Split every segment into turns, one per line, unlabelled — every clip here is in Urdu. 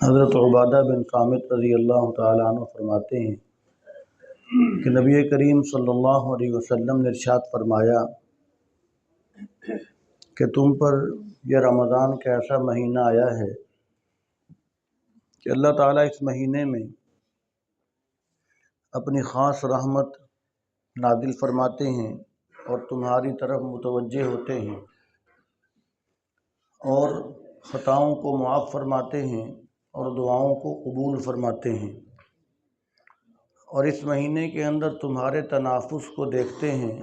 حضرت عبادہ بن صامت رضی اللہ تعالیٰ عنہ فرماتے ہیں کہ نبی کریم صلی اللہ علیہ وسلم نے ارشاد فرمایا کہ تم پر یہ رمضان کا ایسا مہینہ آیا ہے کہ اللہ تعالیٰ اس مہینے میں اپنی خاص رحمت نازل فرماتے ہیں اور تمہاری طرف متوجہ ہوتے ہیں اور خطاؤں کو معاف فرماتے ہیں اور دعاؤں کو قبول فرماتے ہیں، اور اس مہینے کے اندر تمہارے تنافس کو دیکھتے ہیں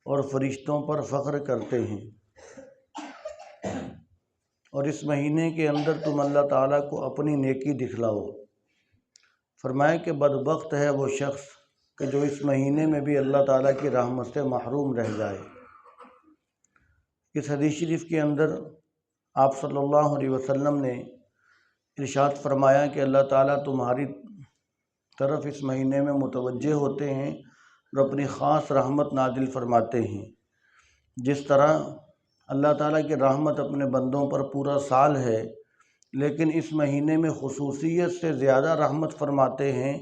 اور فرشتوں پر فخر کرتے ہیں، اور اس مہینے کے اندر تم اللہ تعالیٰ کو اپنی نیکی دکھلاؤ۔ فرمایا کہ بدبخت ہے وہ شخص کہ جو اس مہینے میں بھی اللہ تعالیٰ کی رحمت سے محروم رہ جائے۔ اس حدیث شریف کے اندر آپ صلی اللہ علیہ وسلم نے ارشاد فرمایا کہ اللہ تعالیٰ تمہاری طرف اس مہینے میں متوجہ ہوتے ہیں اور اپنی خاص رحمت نازل فرماتے ہیں۔ جس طرح اللہ تعالیٰ کی رحمت اپنے بندوں پر پورا سال ہے، لیکن اس مہینے میں خصوصیت سے زیادہ رحمت فرماتے ہیں،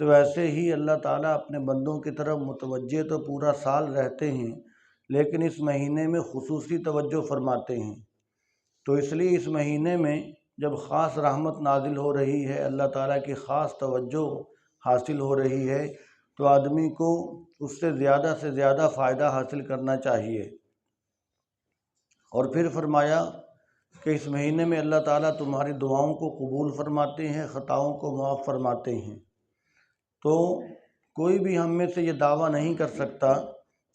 تو ویسے ہی اللہ تعالیٰ اپنے بندوں کی طرف متوجہ تو پورا سال رہتے ہیں، لیکن اس مہینے میں خصوصی توجہ فرماتے ہیں۔ تو اس لیے اس مہینے میں جب خاص رحمت نازل ہو رہی ہے، اللہ تعالیٰ کی خاص توجہ حاصل ہو رہی ہے، تو آدمی کو اس سے زیادہ فائدہ حاصل کرنا چاہیے۔ اور پھر فرمایا کہ اس مہینے میں اللہ تعالیٰ تمہاری دعاؤں کو قبول فرماتے ہیں، خطاؤں کو معاف فرماتے ہیں۔ تو کوئی بھی ہم میں سے یہ دعویٰ نہیں کر سکتا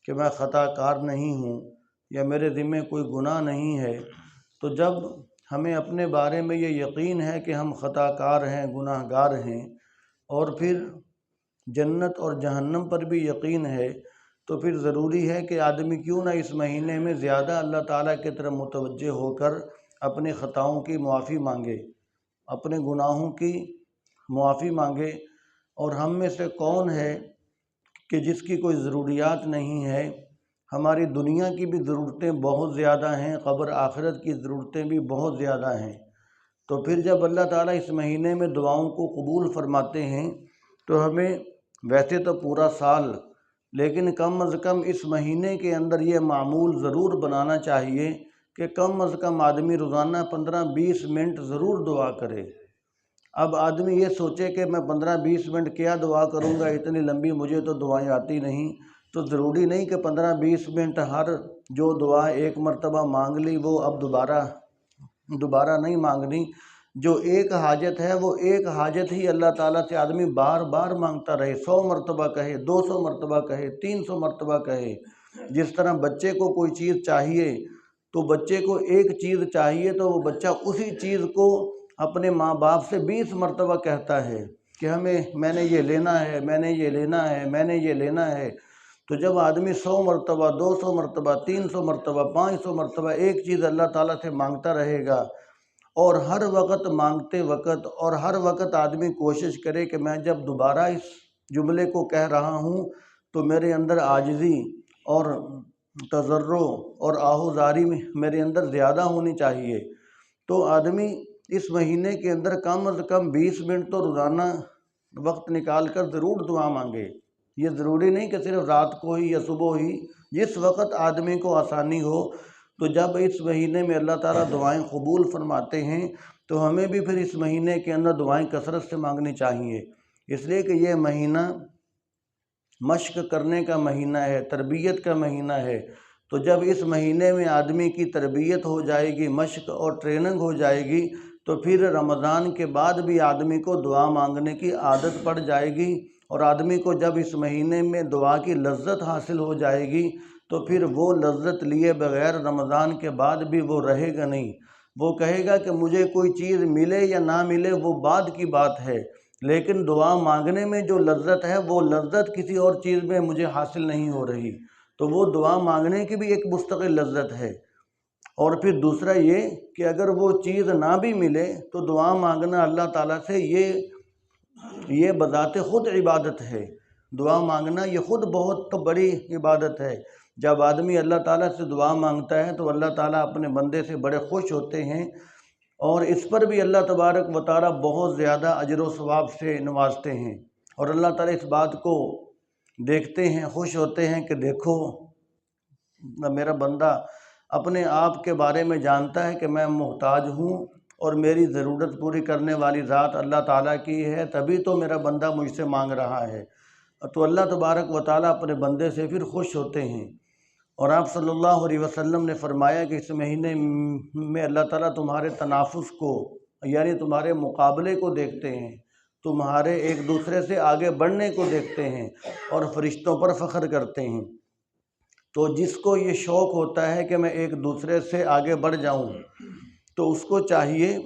کہ میں خطا کار نہیں ہوں یا میرے ذمہ کوئی گناہ نہیں ہے۔ تو جب ہمیں اپنے بارے میں یہ یقین ہے کہ ہم خطا کار ہیں، گناہ گار ہیں، اور پھر جنت اور جہنم پر بھی یقین ہے، تو پھر ضروری ہے کہ آدمی کیوں نہ اس مہینے میں زیادہ اللہ تعالیٰ کی طرف متوجہ ہو کر اپنے خطاؤں کی معافی مانگے، اپنے گناہوں کی معافی مانگے۔ اور ہم میں سے کون ہے کہ جس کی کوئی ضروریات نہیں ہے؟ ہماری دنیا کی بھی ضرورتیں بہت زیادہ ہیں، قبر آخرت کی ضرورتیں بھی بہت زیادہ ہیں۔ تو پھر جب اللہ تعالیٰ اس مہینے میں دعاؤں کو قبول فرماتے ہیں، تو ہمیں ویسے تو پورا سال، لیکن کم از کم اس مہینے کے اندر یہ معمول ضرور بنانا چاہیے کہ کم از کم آدمی روزانہ 15-20 منٹ ضرور دعا کرے۔ اب آدمی یہ سوچے کہ میں 15-20 منٹ کیا دعا کروں گا، اتنی لمبی مجھے تو دعائیں آتی نہیں، تو ضروری نہیں کہ 15-20 منٹ ہر جو دعا ایک مرتبہ مانگ لی وہ اب دوبارہ نہیں مانگنی۔ جو ایک حاجت ہے وہ ایک حاجت ہی اللہ تعالیٰ سے آدمی بار بار مانگتا رہے، 100 مرتبہ کہے، 200 مرتبہ کہے، 300 مرتبہ کہے۔ جس طرح بچے کو کوئی چیز چاہیے تو بچے کو ایک چیز چاہیے تو وہ بچہ اسی چیز کو اپنے ماں باپ سے 20 مرتبہ کہتا ہے کہ میں نے یہ لینا ہے، میں نے یہ لینا ہے، میں نے یہ لینا ہے۔ تو جب آدمی 100 مرتبہ، 200 مرتبہ، 300 مرتبہ، 500 مرتبہ ایک چیز اللہ تعالیٰ سے مانگتا رہے گا، اور ہر وقت مانگتے وقت اور ہر وقت آدمی کوشش کرے کہ میں جب دوبارہ اس جملے کو کہہ رہا ہوں تو میرے اندر عاجزی اور تضرع اور آہوزاری میرے اندر زیادہ ہونی چاہیے۔ تو آدمی اس مہینے کے اندر کم از کم 20 منٹ تو روزانہ وقت نکال کر ضرور دعا مانگے۔ یہ ضروری نہیں کہ صرف رات کو ہی یا صبح ہی، جس وقت آدمی کو آسانی ہو۔ تو جب اس مہینے میں اللہ تعالیٰ دعائیں قبول فرماتے ہیں تو ہمیں بھی پھر اس مہینے کے اندر دعائیں کثرت سے مانگنی چاہیے، اس لیے کہ یہ مہینہ مشق کرنے کا مہینہ ہے، تربیت کا مہینہ ہے۔ تو جب اس مہینے میں آدمی کی تربیت ہو جائے گی، مشق اور ٹریننگ ہو جائے گی، تو پھر رمضان کے بعد بھی آدمی کو دعا مانگنے کی عادت پڑ جائے گی، اور آدمی کو جب اس مہینے میں دعا کی لذت حاصل ہو جائے گی تو پھر وہ لذت لیے بغیر رمضان کے بعد بھی وہ رہے گا نہیں۔ وہ کہے گا کہ مجھے کوئی چیز ملے یا نہ ملے وہ بعد کی بات ہے، لیکن دعا مانگنے میں جو لذت ہے وہ لذت کسی اور چیز میں مجھے حاصل نہیں ہو رہی۔ تو وہ دعا مانگنے کی بھی ایک مستقل لذت ہے۔ اور پھر دوسرا یہ کہ اگر وہ چیز نہ بھی ملے تو دعا مانگنا اللہ تعالیٰ سے یہ بذات خود عبادت ہے۔ دعا مانگنا یہ خود بہت بڑی عبادت ہے۔ جب آدمی اللہ تعالیٰ سے دعا مانگتا ہے تو اللہ تعالیٰ اپنے بندے سے بڑے خوش ہوتے ہیں، اور اس پر بھی اللہ تبارک و تعالیٰ بہت زیادہ اجر و ثواب سے نوازتے ہیں، اور اللہ تعالیٰ اس بات کو دیکھتے ہیں، خوش ہوتے ہیں کہ دیکھو میرا بندہ اپنے آپ کے بارے میں جانتا ہے کہ میں محتاج ہوں اور میری ضرورت پوری کرنے والی ذات اللہ تعالیٰ کی ہے، تبھی تو میرا بندہ مجھ سے مانگ رہا ہے۔ تو اللہ تبارک و تعالیٰ اپنے بندے سے پھر خوش ہوتے ہیں، اور آپ صلی اللہ علیہ وسلم نے فرمایا کہ اس مہینے میں اللہ تعالیٰ تمہارے تنافس کو، یعنی تمہارے مقابلے کو دیکھتے ہیں، تمہارے ایک دوسرے سے آگے بڑھنے کو دیکھتے ہیں اور فرشتوں پر فخر کرتے ہیں۔ تو جس کو یہ شوق ہوتا ہے کہ میں ایک دوسرے سے آگے بڑھ جاؤں، تو اس کو چاہیے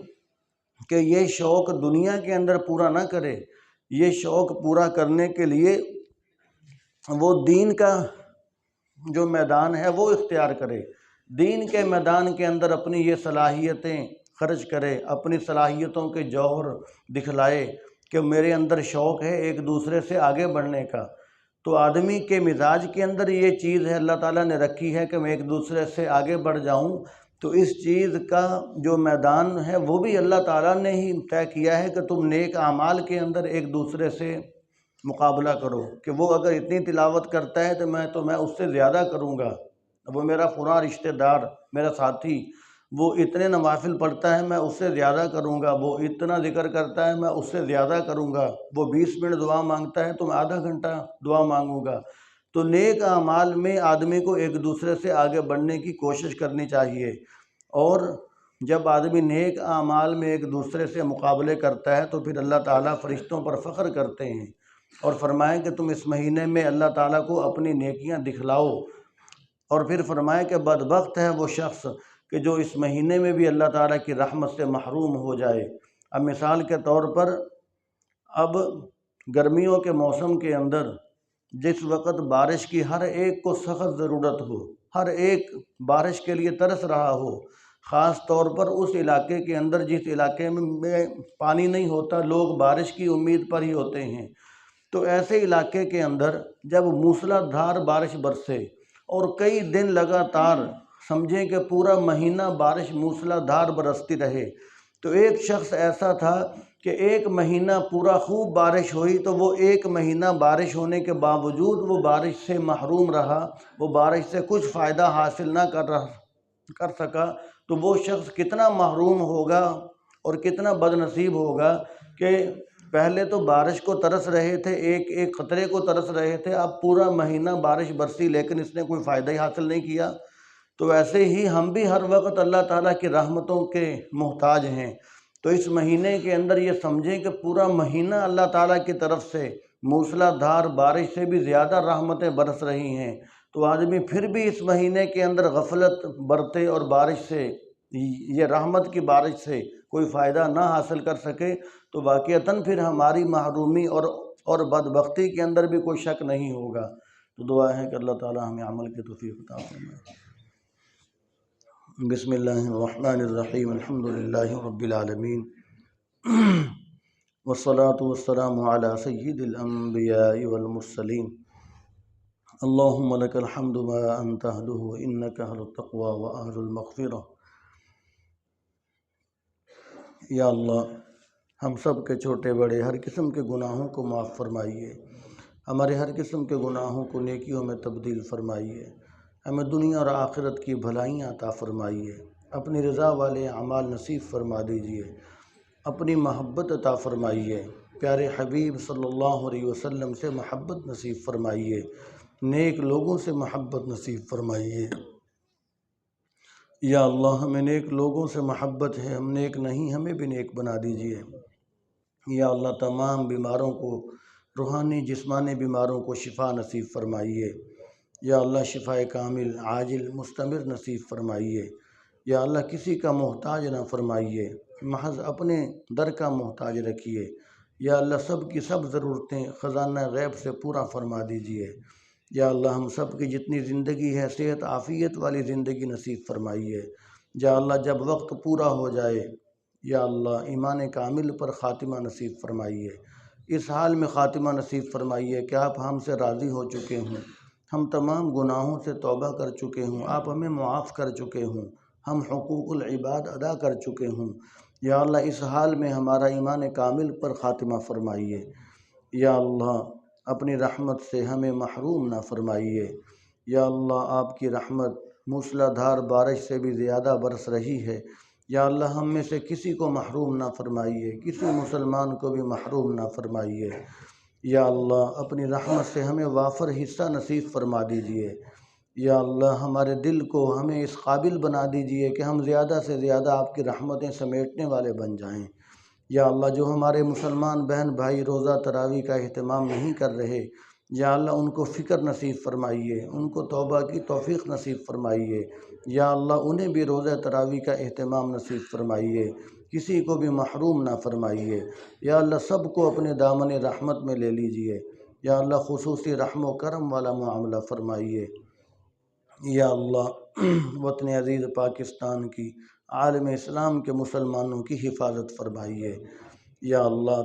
کہ یہ شوق دنیا کے اندر پورا نہ کرے، یہ شوق پورا کرنے کے لیے وہ دین کا جو میدان ہے وہ اختیار کرے، دین کے میدان کے اندر اپنی یہ صلاحیتیں خرچ کرے، اپنی صلاحیتوں کے جوہر دکھلائے کہ میرے اندر شوق ہے ایک دوسرے سے آگے بڑھنے کا۔ تو آدمی کے مزاج کے اندر یہ چیز ہے، اللہ تعالیٰ نے رکھی ہے کہ میں ایک دوسرے سے آگے بڑھ جاؤں، تو اس چیز کا جو میدان ہے وہ بھی اللہ تعالیٰ نے ہی طے کیا ہے کہ تم نیک اعمال کے اندر ایک دوسرے سے مقابلہ کرو، کہ وہ اگر اتنی تلاوت کرتا ہے تو میں اس سے زیادہ کروں گا، وہ میرا فلاں رشتہ دار، میرا ساتھی، وہ اتنے نوافل پڑھتا ہے میں اس سے زیادہ کروں گا، وہ اتنا ذکر کرتا ہے میں اس سے زیادہ کروں گا، وہ 20 منٹ دعا مانگتا ہے تو میں آدھا گھنٹہ دعا مانگوں گا۔ تو نیک اعمال میں آدمی کو ایک دوسرے سے آگے بڑھنے کی کوشش کرنی چاہیے، اور جب آدمی نیک اعمال میں ایک دوسرے سے مقابلے کرتا ہے تو پھر اللہ تعالیٰ فرشتوں پر فخر کرتے ہیں اور فرمائیں کہ تم اس مہینے میں اللہ تعالیٰ کو اپنی نیکیاں دکھلاؤ، اور پھر فرمائیں کہ بدبخت ہے وہ شخص کہ جو اس مہینے میں بھی اللہ تعالیٰ کی رحمت سے محروم ہو جائے۔ اب مثال کے طور پر اب گرمیوں کے موسم کے اندر جس وقت بارش کی ہر ایک کو سخت ضرورت ہو، ہر ایک بارش کے لیے ترس رہا ہو، خاص طور پر اس علاقے کے اندر جس علاقے میں پانی نہیں ہوتا، لوگ بارش کی امید پر ہی ہوتے ہیں، تو ایسے علاقے کے اندر جب موسلا دھار بارش برسے اور کئی دن لگاتار، سمجھیں کہ پورا مہینہ بارش موسلا دھار برستی رہے، تو ایک شخص ایسا تھا کہ ایک مہینہ پورا خوب بارش ہوئی، تو وہ ایک مہینہ بارش ہونے کے باوجود وہ بارش سے محروم رہا، وہ بارش سے کچھ فائدہ حاصل نہ کر سکا، تو وہ شخص کتنا محروم ہوگا اور کتنا بد نصیب ہوگا کہ پہلے تو بارش کو ترس رہے تھے، ایک ایک قطرے کو ترس رہے تھے، اب پورا مہینہ بارش برسی لیکن اس نے کوئی فائدہ ہی حاصل نہیں کیا۔ تو ایسے ہی ہم بھی ہر وقت اللہ تعالیٰ کی رحمتوں کے محتاج ہیں، تو اس مہینے کے اندر یہ سمجھیں کہ پورا مہینہ اللہ تعالیٰ کی طرف سے موسلا دھار بارش سے بھی زیادہ رحمتیں برس رہی ہیں، تو آدمی پھر بھی اس مہینے کے اندر غفلت برتے اور بارش سے، یہ رحمت کی بارش سے کوئی فائدہ نہ حاصل کر سکے، تو واقعتاً پھر ہماری محرومی اور بدبختی کے اندر بھی کوئی شک نہیں ہوگا۔ تو دعا ہے کہ اللہ تعالیٰ ہمیں عمل کی توفیق عطا فرمائے۔ بسم اللہ الرحمن الرحیم، الحمد للہ رب العالمین، والصلاة والسلام علی سید الانبیاء والمرسلین، اللہم لک الحمد ما انت اہلہ انک اہل التقوی و اہل المغفرہ۔ یا اللہ، ہم سب کے چھوٹے بڑے ہر قسم کے گناہوں کو معاف فرمائیے، ہمارے ہر قسم کے گناہوں کو نیکیوں میں تبدیل فرمائیے، ہمیں دنیا اور آخرت کی بھلائیاں عطا فرمائیے، اپنی رضا والے اعمال نصیب فرما دیجیے، اپنی محبت عطا فرمائیے، پیارے حبیب صلی اللہ علیہ وسلم سے محبت نصیب فرمائیے، نیک لوگوں سے محبت نصیب فرمائیے۔ یا اللہ، ہمیں نیک لوگوں سے محبت ہے، ہم نیک نہیں، ہمیں بھی نیک بنا دیجیے۔ یا اللہ، تمام بیماروں کو، روحانی جسمانی بیماروں کو شفا نصیب فرمائیے۔ یا اللہ، شفا کامل عاجل مستمر نصیب فرمائیے۔ یا اللہ، کسی کا محتاج نہ فرمائیے، محض اپنے در کا محتاج رکھیے۔ یا اللہ، سب کی سب ضرورتیں خزانہ غیب سے پورا فرما دیجیے۔ یا اللہ، ہم سب کی جتنی زندگی ہے صحت عافیت والی زندگی نصیب فرمائیے۔ یا اللہ، جب وقت پورا ہو جائے، یا اللہ، ایمان کامل پر خاتمہ نصیب فرمائیے، اس حال میں خاتمہ نصیب فرمائیے کہ آپ ہم سے راضی ہو چکے ہوں، ہم تمام گناہوں سے توبہ کر چکے ہوں، آپ ہمیں معاف کر چکے ہوں، ہم حقوق العباد ادا کر چکے ہوں، یا اللہ اس حال میں ہمارا ایمان کامل پر خاتمہ فرمائیے۔ یا اللہ اپنی رحمت سے ہمیں محروم نہ فرمائیے۔ یا اللہ آپ کی رحمت موسلا دھار بارش سے بھی زیادہ برس رہی ہے، یا اللہ ہم میں سے کسی کو محروم نہ فرمائیے، کسی مسلمان کو بھی محروم نہ فرمائیے۔ یا اللہ اپنی رحمت سے ہمیں وافر حصہ نصیب فرما دیجئے۔ یا اللہ ہمارے دل کو ہمیں اس قابل بنا دیجئے کہ ہم زیادہ سے زیادہ آپ کی رحمتیں سمیٹنے والے بن جائیں۔ یا اللہ جو ہمارے مسلمان بہن بھائی روزہ تراویح کا اہتمام نہیں کر رہے، یا اللہ ان کو فکر نصیب فرمائیے، ان کو توبہ کی توفیق نصیب فرمائیے۔ یا اللہ انہیں بھی روزہ تراویح کا اہتمام نصیب فرمائیے، کسی کو بھی محروم نہ فرمائیے۔ یا اللہ سب کو اپنے دامن رحمت میں لے لیجئے۔ یا اللہ خصوصی رحم و کرم والا معاملہ فرمائیے۔ یا اللہ وطن عزیز پاکستان کی، عالم اسلام کے مسلمانوں کی حفاظت فرمائیے۔ یا اللہ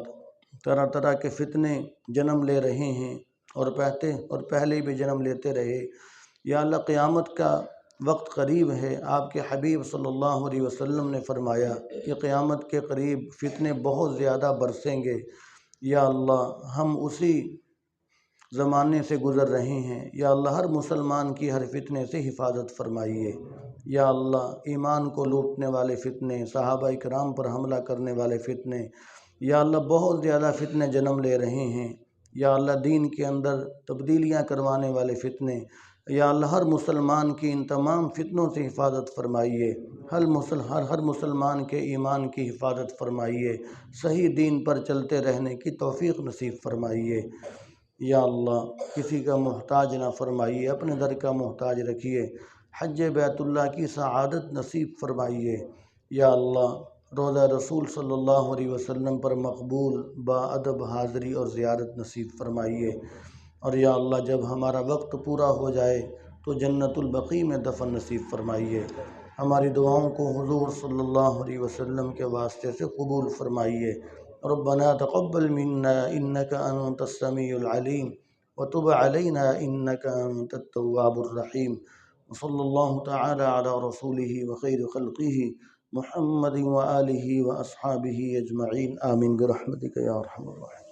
طرح طرح کے فتنے جنم لے رہے ہیں اور پہلے بھی جنم لیتے رہے۔ یا اللہ قیامت کا وقت قریب ہے، آپ کے حبیب صلی اللہ علیہ وسلم نے فرمایا کہ قیامت کے قریب فتنے بہت زیادہ برسیں گے۔ یا اللہ ہم اسی زمانے سے گزر رہے ہیں، یا اللہ ہر مسلمان کی ہر فتنے سے حفاظت فرمائیے۔ یا اللہ ایمان کو لوٹنے والے فتنے، صحابہ کرام پر حملہ کرنے والے فتنے، یا اللہ بہت زیادہ فتنے جنم لے رہے ہیں۔ یا اللہ دین کے اندر تبدیلیاں کروانے والے فتنے، یا اللہ ہر مسلمان کی ان تمام فتنوں سے حفاظت فرمائیے۔ ہر مسلمان کے ایمان کی حفاظت فرمائیے، صحیح دین پر چلتے رہنے کی توفیق نصیب فرمائیے۔ یا اللہ کسی کا محتاج نہ فرمائیے، اپنے در کا محتاج رکھیے، حج بیت اللہ کی سعادت نصیب فرمائیے۔ یا اللہ روضہ رسول صلی اللہ علیہ وسلم پر مقبول باادب حاضری اور زیارت نصیب فرمائیے۔ اور یا اللہ جب ہمارا وقت پورا ہو جائے تو جنت البقیع میں دفن نصیب فرمائیے۔ ہماری دعاؤں کو حضور صلی اللہ علیہ وسلم کے واسطے سے قبول فرمائیے۔ ربنا تقبل منا انك انت السميع العليم وتب علينا انك انت التواب الرحيم، وصلى الله تعالى على رسوله وخير خلقه محمد وآله وأصحابه أجمعين، آمين برحمتك يا أرحم الراحمين۔